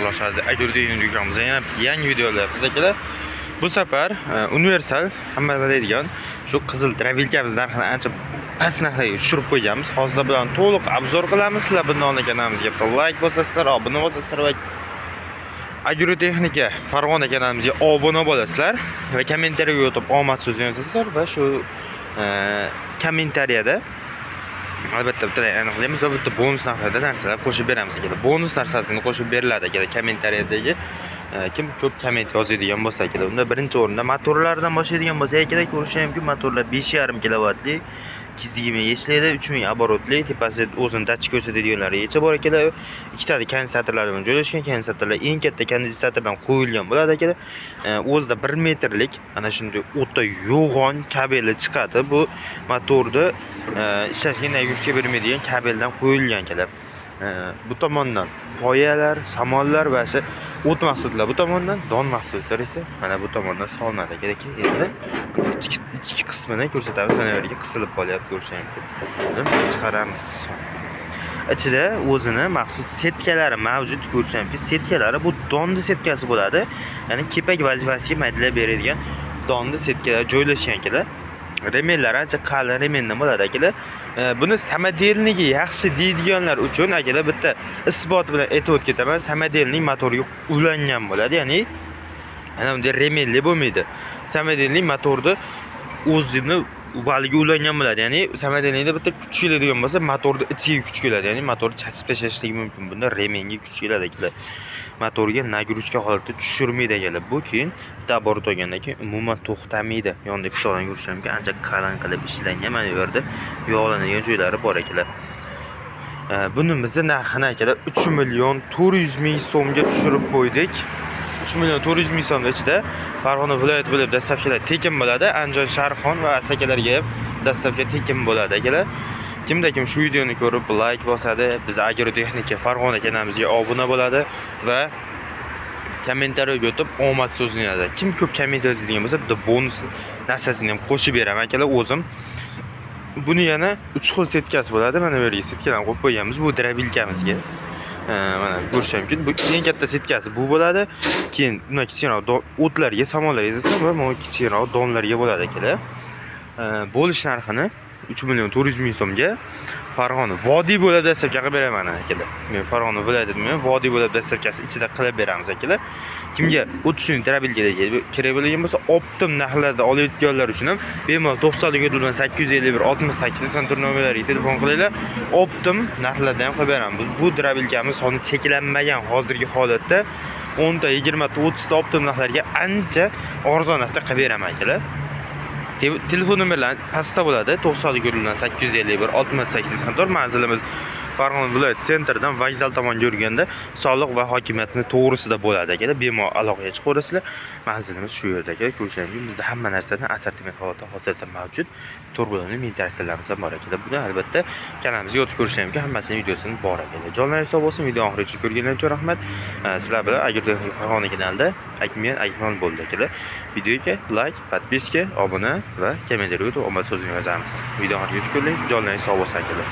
Aralashadi. Agar videomizda yana yangi videolar qilsak, bu safar universal hamma biladigan shu qizil trabilkamiz narxini ancha past narxga tushirib qo'yganmiz. Hozir bilan to'liq obzor qilamiz. Sizlar bundan kanalımizga like bosasizlar, obuna bo'lsizlar va Agrotexnika Farg'ona kanalimizga obuna bo'lasizlar va kommentariyaga yozib omad so'zini yozasizlar va shu kommentariyada albatta bitta aniqlaymiz va bitta bonus narxlarda narsalar qo'shib beramiz ekan. Bonus narsasini qo'shib beriladi ekan kommentariyadagi kim ko'p komment yozadigan bo'lsa ekan. Unda birinchi o'rinda motorlardan boshlaydigan bo'lsa ekan, ko'rish mumkin motorlar 5,5 kilovatli 220 ishlaydi, 3000 oborotli, tepasida o'zini dachik ko'rsatadiganlari yecha bor ekan. Ikkita kondensatorlar bilan joylashgan. Kondensatorlar eng katta kondensatordan qo'yilgan bo'ladi ekan. O'zida 1 metrlik ana shunday o'ta yo'g'on kabeli chiqadi. Bu motorda ishlashga nagurishga bermaydigan kabeldan qo'yilgan ekan. Bu tomondan poyalar, samonlar va shu o't mahsulotlar, bu tomondan don mahsulotlar esa mana bu tomondan solinadi ekan. Endi ichki qismini ko'rsatamiz. Mana bu yerga qisilib qolyapti, ko'rishingiz mumkin. Buni chiqaramiz. Ichida o'zini maxsus setkalari mavjud, ko'rishingiz mumkin. Setkalari bu donni setkasi bo'ladi. Ya'ni kepak vazifasiga maydalab beradigan donni setkalar joylashgan ekan. Remenlar ancha qalin remendan bo'ladi akalar. Buni samodelnigi yaxshi deydiganlar uchun akalar bitta isbot bilan aytib o'tib ketaman. Samodelning motoriga ulangan bo'ladi. Ya'ni ana bunday remenli bo'lmaydi. Samodelning motorda o'zini valiga ulangan bo'ladi. Ya'ni samodelningda bitta kuch keladigan bo'lsa, motorda ichiga kuch keladi. Ya'ni motorni chachib tashlashligi mumkin. Bunda remenga kuch keladi akalar. Motorga nagrushka holatda tushirmaydi ekanlar. Bu keyin dabor to'gandan keyin umuman to'xtamaydi. Yonda pichoqdan ko'rish mumkin, ancha qalin qilib ishlangan. Mana bu yerda yog'lanadigan joylari bor ekanlar. Bunimizni narxini akalar 3,400,000 so'mga tushirib qo'ydik. 3,400,000 so'm ichida Farg'ona viloyati bo'lib dastlabkilar tekin bo'ladi. Andijon, Sharqxon va Asakalarga ham dastlabki tekin bo'ladi akalar. Kimda kim shu videoni ko'rib like bosadi, biz Agrotexnika Farg'ona kanalimizga obuna bo'ladi va kommentariyaga yozib omad so'zini yozadi. Kim ko'p komment yozadigan bo'lsa, bitta bonus narsasini ham qo'shib beraman akalar o'zim. Buni yana 3 xil setkasi bo'ladi. Mana bu yerga setkalarni qo'yib qo'yganmiz. Bu drabilkamizga. Mana ko'rish mumkin. Bu eng katta setkasi bu bo'ladi. Keyin undan kichikroq o'tlarga, samonlarga esa va mana kichikroq donlarga bo'ladi akalar. Bo'lish narxini 3,400,000 so'mga Farg'ona vodiy bo'lib dastlabki qilib beraman akalar. Men Farg'ona viloyatida vodiy bo'lib dastlabkasi ichida qilib beramiz akalar. Kimga 30 trabilkaga kerak bo'lgan bo'lsa, optim narxlarda olayotganlar uchun ham bemalol 90 851 68 santur nomerlariga telefon qilinglar. Optim narxlarda ham qilib beraman. Bu trabilkamiz soni cheklanmagan hozirgi holatda 10 ta, 20 ta, 30 ta optim narxlarga ancha arzon narxda qilib beraman akalar. Telefon nomerlari pastda bo'ladi. 90 851 68 santur. Manzilimiz Farg'ona viloyat sentridan vokzal tomonga yurganda soliq va hokimiyatning to'g'risida bo'ladi akalar. Bemalol aloqaga chiqaverasizlar. Manzilimiz shu yerda akalar. Ko'rishingiz mumkin, bizda hamma narsadan assortiment holatda hozirda mavjud. To'rbo'lonli mintaraktlarimiz ham bor akalar. Buni albatta kanalimizga o'tib ko'rishingiz mumkin. Hammasining videosini bor akalar. Jonlaringiz sog' bo'lsin. Video oxirigacha ko'rganingiz uchun rahmat. Sizlar bilan Agrotexnika Farg'ona kanalida Akmal bo'ldi akalar. Videoga like, podpiska, obuna va kommentariyaga omad so'zini yozamiz. Video oxirigacha ko'ring. Jonlaringiz sog' bo'lsin akalar.